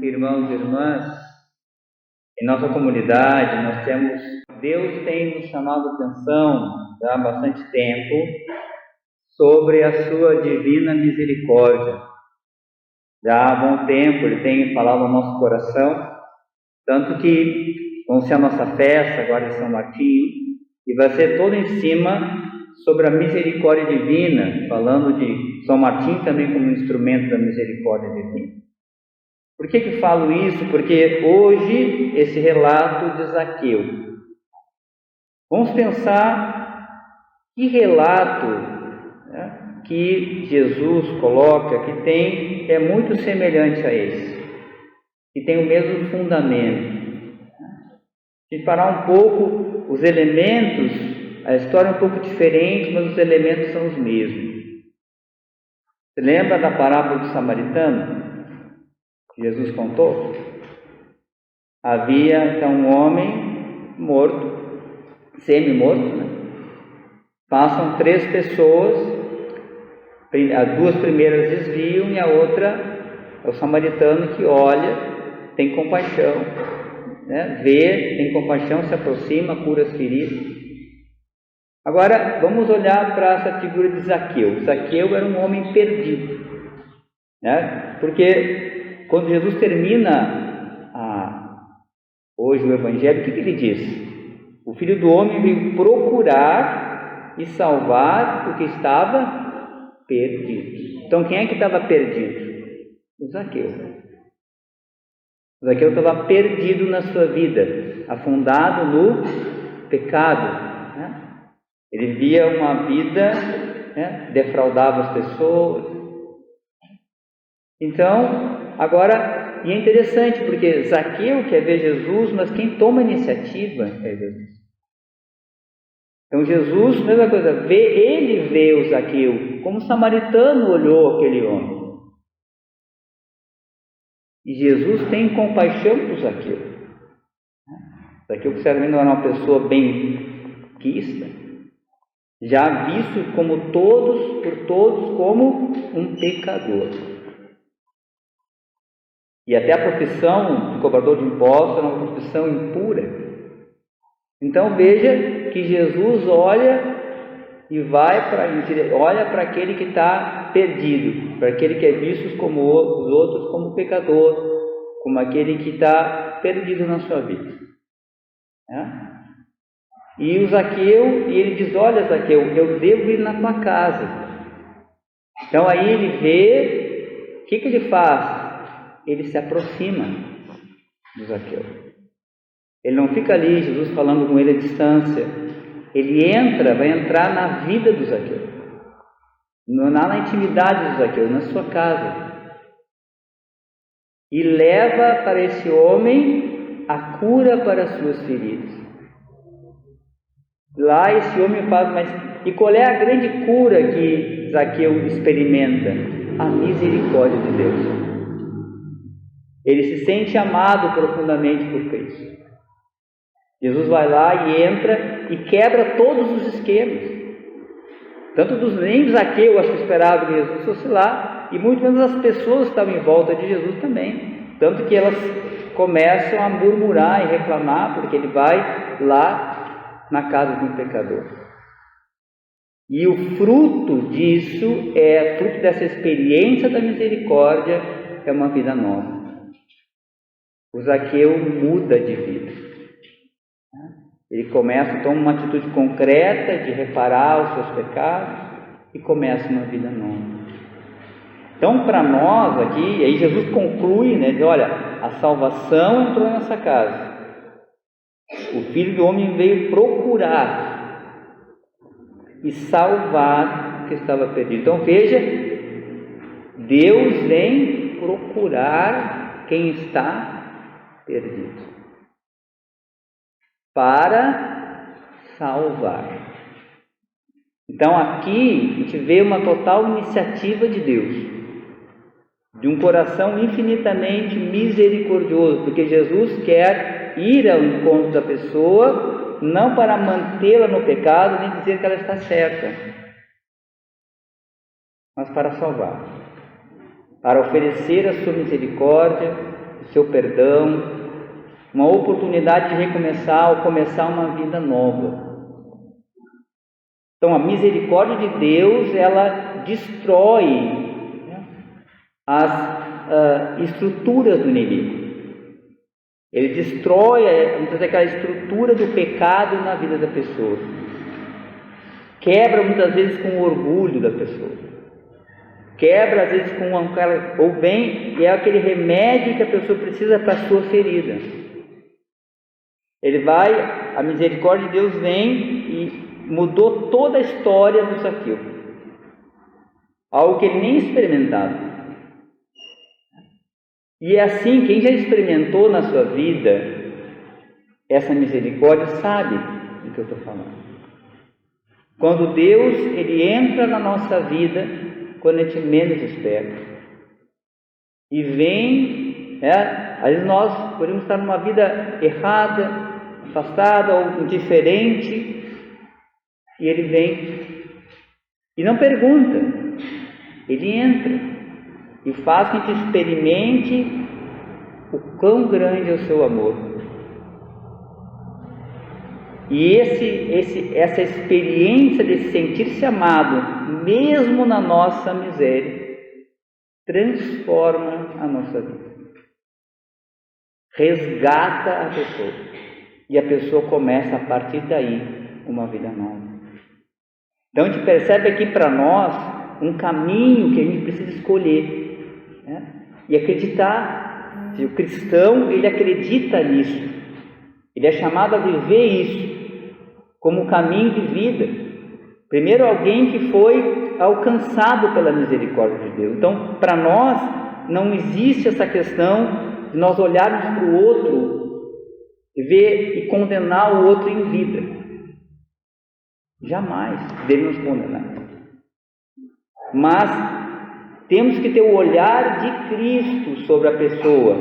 irmãos e irmãs, em nossa comunidade Deus tem nos chamado a atenção já há bastante tempo sobre a sua divina misericórdia. Já há bom tempo Ele tem falado ao nosso coração, tanto que vamos ser a nossa festa agora em São Martinho, e vai ser toda em cima sobre a misericórdia divina, falando de São Martinho também como instrumento da misericórdia divina. Por que falo isso? Porque hoje esse relato de Zaqueu. Vamos pensar que relato, né, que Jesus coloca, que é muito semelhante a esse, que tem o mesmo fundamento. Se parar um pouco, os elementos, a história é um pouco diferente, mas os elementos são os mesmos. Você lembra da parábola do samaritano que Jesus contou? Havia então um homem morto, semi-morto, né? Passam 3 pessoas, as 2 primeiras desviam e a outra é o samaritano que olha, tem compaixão, né? Vê, tem compaixão, se aproxima, cura as feridas. Agora vamos olhar para essa figura de Zaqueu. Zaqueu era um homem perdido, né? Porque quando Jesus termina hoje o Evangelho, o que ele diz? O Filho do Homem veio procurar e salvar o que estava perdido. Então quem é que estava perdido? O Zaqueu. O Zaqueu estava perdido na sua vida, afundado no pecado, né? Ele via uma vida, né, defraudava as pessoas. Então, agora, e é interessante porque Zaqueu quer ver Jesus, mas quem toma a iniciativa é Jesus. Então Jesus, mesma coisa, ele vê o Zaqueu, como o samaritano olhou aquele homem. E Jesus tem compaixão por Zaqueu. Zaqueu, que certamente não era uma pessoa bem quista, já visto como por todos como um pecador. E até a profissão de cobrador de impostos era uma profissão impura. Então veja que Jesus olha para aquele que está perdido, para aquele que é visto como os outros como pecador, como aquele que está perdido na sua vida. E o Zaqueu, e ele diz: olha, Zaqueu, eu devo ir na tua casa. Então aí ele vê, o que ele faz? Ele se aproxima do Zaqueu. Ele não fica ali, Jesus falando com ele à distância. Ele vai entrar na vida do Zaqueu, na intimidade do Zaqueu, na sua casa. E leva para esse homem a cura para as suas feridas. Lá esse homem e qual é a grande cura que Zaqueu experimenta? A misericórdia de Deus. Ele se sente amado profundamente por Cristo. Jesus vai lá e entra e quebra todos os esquemas. Tanto nem Zaqueu, acho que esperava que Jesus fosse lá, e muito menos as pessoas que estavam em volta de Jesus também. Tanto que elas começam a murmurar e reclamar, porque ele vai lá na casa de um pecador. E o fruto disso, fruto dessa experiência da misericórdia, é uma vida nova. O Zaqueu muda de vida. Ele toma uma atitude concreta de reparar os seus pecados e começa uma vida nova. Então, para nós aqui, aí Jesus conclui, né, diz: olha, a salvação entrou nessa casa. O Filho do Homem veio procurar e salvar o que estava perdido. Então veja, Deus vem procurar quem está perdido para salvar. Então aqui a gente vê uma total iniciativa de Deus, de um coração infinitamente misericordioso, porque Jesus quer ir ao encontro da pessoa, não para mantê-la no pecado, nem dizer que ela está certa, mas para salvar, para oferecer a sua misericórdia, o seu perdão, uma oportunidade de recomeçar ou começar uma vida nova. Então, a misericórdia de Deus, ela destrói, né, as estruturas do inimigo. Ele destrói muitas vezes aquela estrutura do pecado na vida da pessoa. Quebra muitas vezes com o orgulho da pessoa. Quebra às vezes com aquela, ou bem, e é aquele remédio que a pessoa precisa para a sua ferida. A misericórdia de Deus vem e mudou toda a história do Zaqueu. Algo que ele nem experimentava. E é assim, quem já experimentou na sua vida essa misericórdia sabe do que eu estou falando. Quando Deus, Ele entra na nossa vida, quando a gente menos espera. E vem, às vezes nós podemos estar numa vida errada, afastada ou indiferente, e Ele vem e não pergunta, Ele entra e faz que a gente experimente o quão grande é o seu amor. E essa experiência de sentir-se amado, mesmo na nossa miséria, transforma a nossa vida. Resgata a pessoa. E a pessoa começa, a partir daí, uma vida nova. Então, a gente percebe aqui para nós um caminho que a gente precisa escolher, né? E acreditar. O cristão, ele acredita nisso. Ele é chamado a viver isso como caminho de vida. Primeiro, alguém que foi alcançado pela misericórdia de Deus. Então, para nós, não existe essa questão de nós olharmos para o outro e ver e condenar o outro em vida. Jamais devemos condenar. Mas temos que ter o olhar de Cristo sobre a pessoa.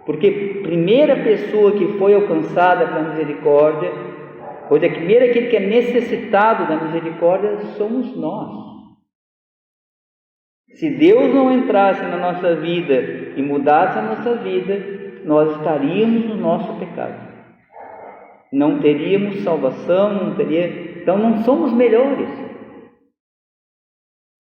Porque a primeira pessoa que foi alcançada pela misericórdia, pois é primeiro aquele que é necessitado da misericórdia, somos nós. Se Deus não entrasse na nossa vida e mudasse a nossa vida, nós estaríamos no nosso pecado. Não teríamos salvação, então não somos melhores.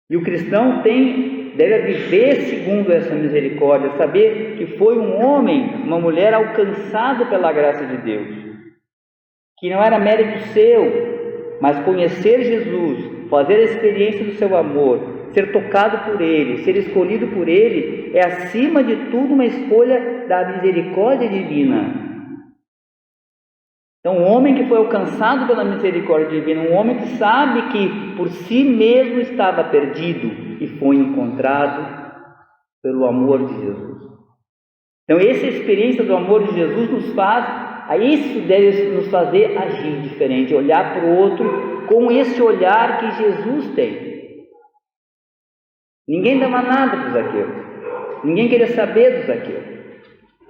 E o cristão deve viver segundo essa misericórdia, saber que foi um homem, uma mulher alcançado pela graça de Deus, que não era mérito seu, mas conhecer Jesus, fazer a experiência do seu amor, ser tocado por Ele, ser escolhido por Ele, é acima de tudo uma escolha da misericórdia divina. Então, um homem que foi alcançado pela misericórdia divina, um homem que sabe que por si mesmo estava perdido e foi encontrado pelo amor de Jesus. Então, essa experiência do amor de Jesus isso deve nos fazer agir diferente, olhar para o outro com esse olhar que Jesus tem. Ninguém dava nada para o Zaqueu, ninguém queria saber do Zaqueu.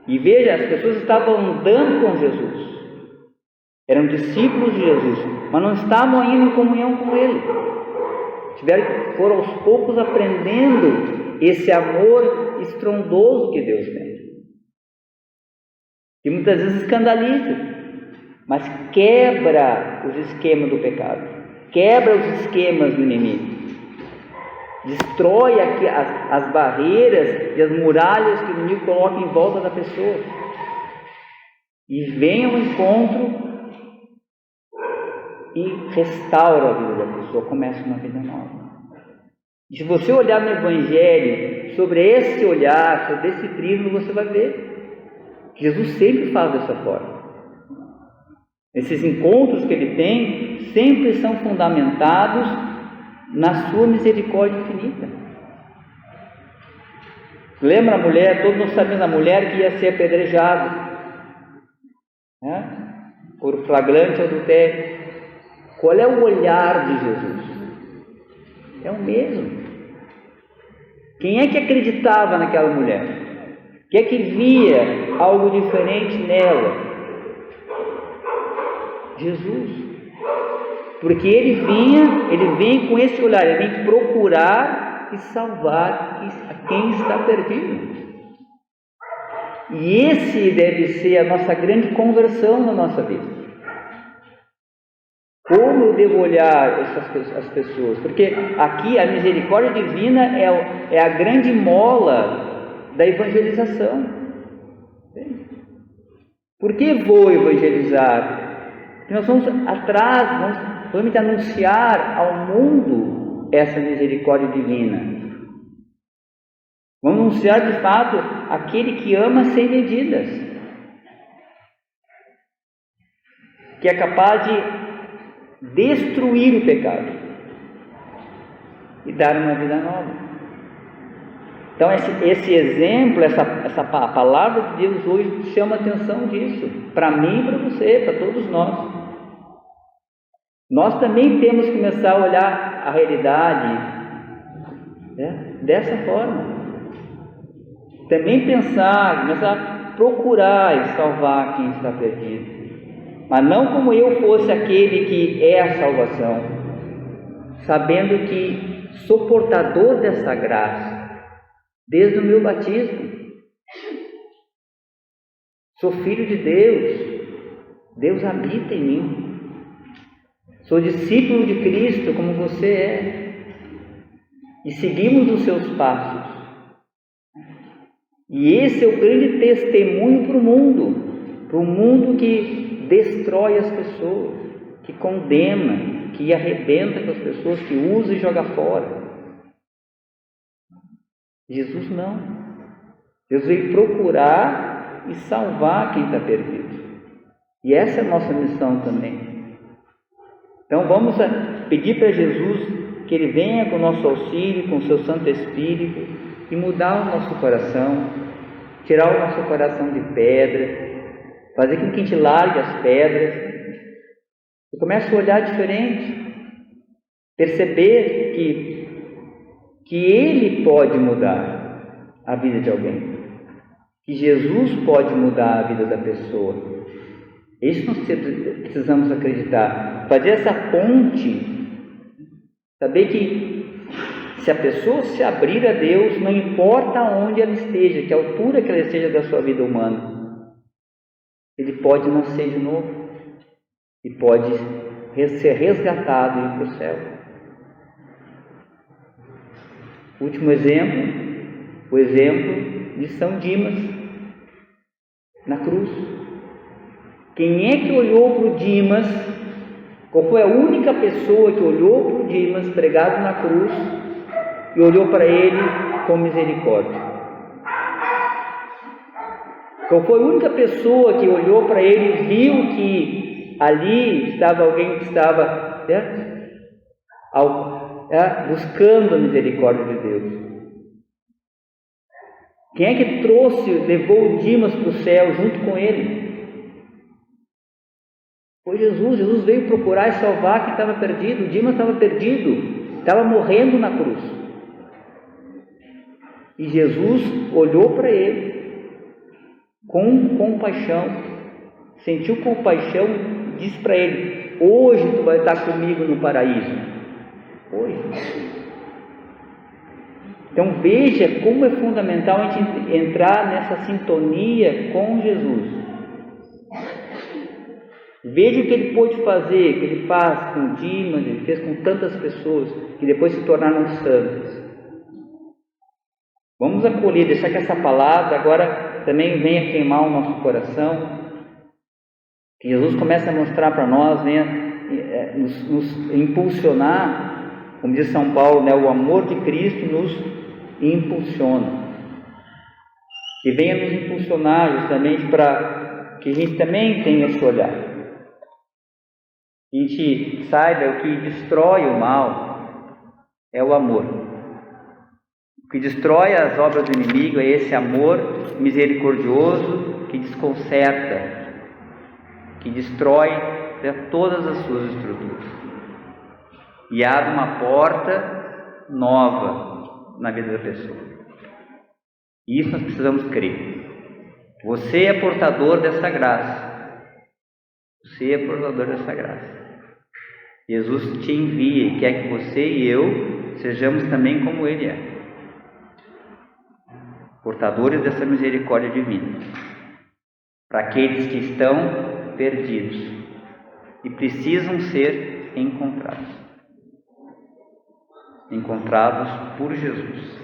E veja, as pessoas estavam andando com Jesus. Eram discípulos de Jesus, mas não estavam ainda em comunhão com Ele. Foram aos poucos aprendendo esse amor estrondoso que Deus tem. E muitas vezes escandaliza, mas quebra os esquemas do pecado, quebra os esquemas do inimigo, destrói aqui as barreiras e as muralhas que o inimigo coloca em volta da pessoa. E vem ao encontro e restaura a vida da pessoa, começa uma vida nova. E se você olhar no Evangelho, sobre esse olhar, sobre esse prisma, você vai ver que Jesus sempre faz dessa forma. Esses encontros que Ele tem sempre são fundamentados na sua misericórdia infinita. Lembra a mulher, todos nós sabemos a mulher que ia ser apedrejada, né? Por flagrante adultério. Qual é o olhar de Jesus? É o mesmo. Quem é que acreditava naquela mulher? Quem é que via algo diferente nela? Jesus. Porque ele vem com esse olhar, ele vem procurar e salvar a quem está perdido. E esse deve ser a nossa grande conversão na nossa vida. Como eu devo olhar as pessoas? Porque aqui a misericórdia divina é a grande mola da evangelização. Por que vou evangelizar? Porque nós vamos atrás, vamos anunciar ao mundo essa misericórdia divina. Vamos anunciar de fato aquele que ama sem medidas, que é capaz de destruir o pecado e dar uma vida nova. Então esse exemplo, essa palavra de Deus hoje chama a atenção disso, para mim e para você, para todos nós. Nós também temos que começar a olhar a realidade, né, dessa forma. Também começar a procurar e salvar quem está perdido. Mas não como eu fosse aquele que é a salvação, sabendo que sou portador dessa graça desde o meu batismo. Sou filho de Deus, Deus habita em mim. Sou discípulo de Cristo como você é, e seguimos os seus passos. E esse é o grande testemunho para o mundo que destrói as pessoas, que condena, que arrebenta com as pessoas, que usa e joga fora. Jesus não. Jesus veio procurar e salvar quem está perdido. E essa é a nossa missão também. Então vamos pedir para Jesus que Ele venha com o nosso auxílio, com o seu Santo Espírito, e mudar o nosso coração, tirar o nosso coração de pedra, fazer com que a gente largue as pedras e comece a olhar diferente, perceber que Ele pode mudar a vida de alguém, que Jesus pode mudar a vida da pessoa. Isso nós precisamos acreditar, fazer essa ponte, saber que se a pessoa se abrir a Deus, não importa onde ela esteja, que altura que ela esteja da sua vida humana, ele pode nascer de novo e pode ser resgatado e ir para o céu. Último exemplo, o exemplo de São Dimas na cruz. Quem é que olhou para o Dimas? Qual foi a única pessoa que olhou para o Dimas pregado na cruz e olhou para ele com misericórdia? Qual foi a única pessoa que olhou para ele e viu que ali estava alguém que estava buscando a misericórdia de Deus? Quem é que levou Dimas para o céu junto com ele? Foi Jesus. Jesus veio procurar e salvar quem estava perdido. Dimas estava perdido, estava morrendo na cruz. E Jesus olhou para ele com compaixão, sentiu compaixão e disse para ele: hoje tu vai estar comigo no paraíso. Hoje. Então veja como é fundamental a gente entrar nessa sintonia com Jesus. Veja o que ele pôde fazer, o que ele faz com Dimas, ele fez com tantas pessoas que depois se tornaram santas. Vamos acolher, deixar que essa palavra agora também venha queimar o nosso coração, que Jesus comece a mostrar para nós, venha nos impulsionar, como diz São Paulo, né, o amor de Cristo nos impulsiona, que venha nos impulsionar justamente para que a gente também tenha esse olhar, que a gente saiba o que destrói o mal é o amor. O que destrói as obras do inimigo é esse amor misericordioso que desconcerta, que destrói todas as suas estruturas e abre uma porta nova na vida da pessoa. E isso nós precisamos crer. Você é portador dessa graça. Você é portador dessa graça. Jesus te envia e quer que você e eu sejamos também como Ele é. portadores dessa misericórdia divina, para aqueles que estão perdidos e precisam ser encontrados por Jesus.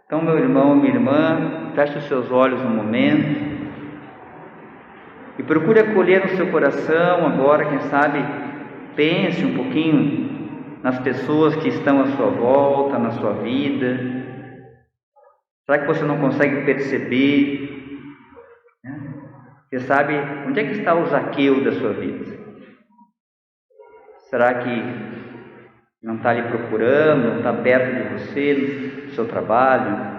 Então, meu irmão, minha irmã, feche os seus olhos um momento e procure acolher no seu coração agora, quem sabe, pense um pouquinho nas pessoas que estão à sua volta, na sua vida. Será que você não consegue perceber? Você sabe onde é que está o Zaqueu da sua vida? Será que não está lhe procurando, não está perto de você, no seu trabalho?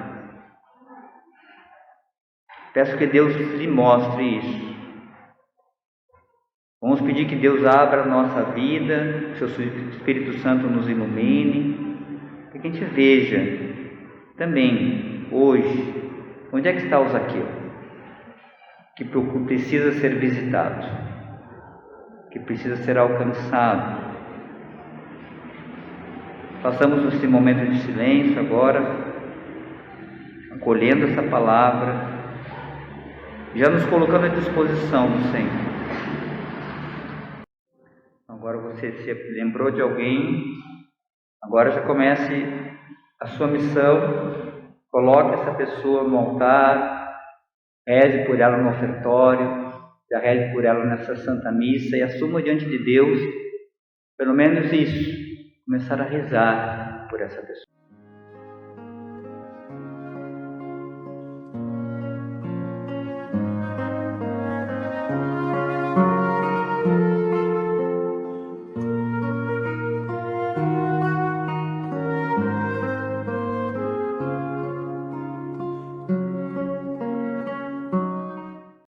Peço que Deus lhe mostre isso. Vamos pedir que Deus abra a nossa vida, que o seu Espírito Santo nos ilumine, para que a gente veja também, hoje, onde é que está o Zaqueu, que precisa ser visitado, que precisa ser alcançado. Façamos esse momento de silêncio agora, acolhendo essa palavra, já nos colocando à disposição do Senhor. Agora você se lembrou de alguém, agora já comece a sua missão, coloque essa pessoa no altar, reze por ela no ofertório, já reze por ela nessa Santa Missa e assuma diante de Deus, pelo menos isso, começar a rezar por essa pessoa.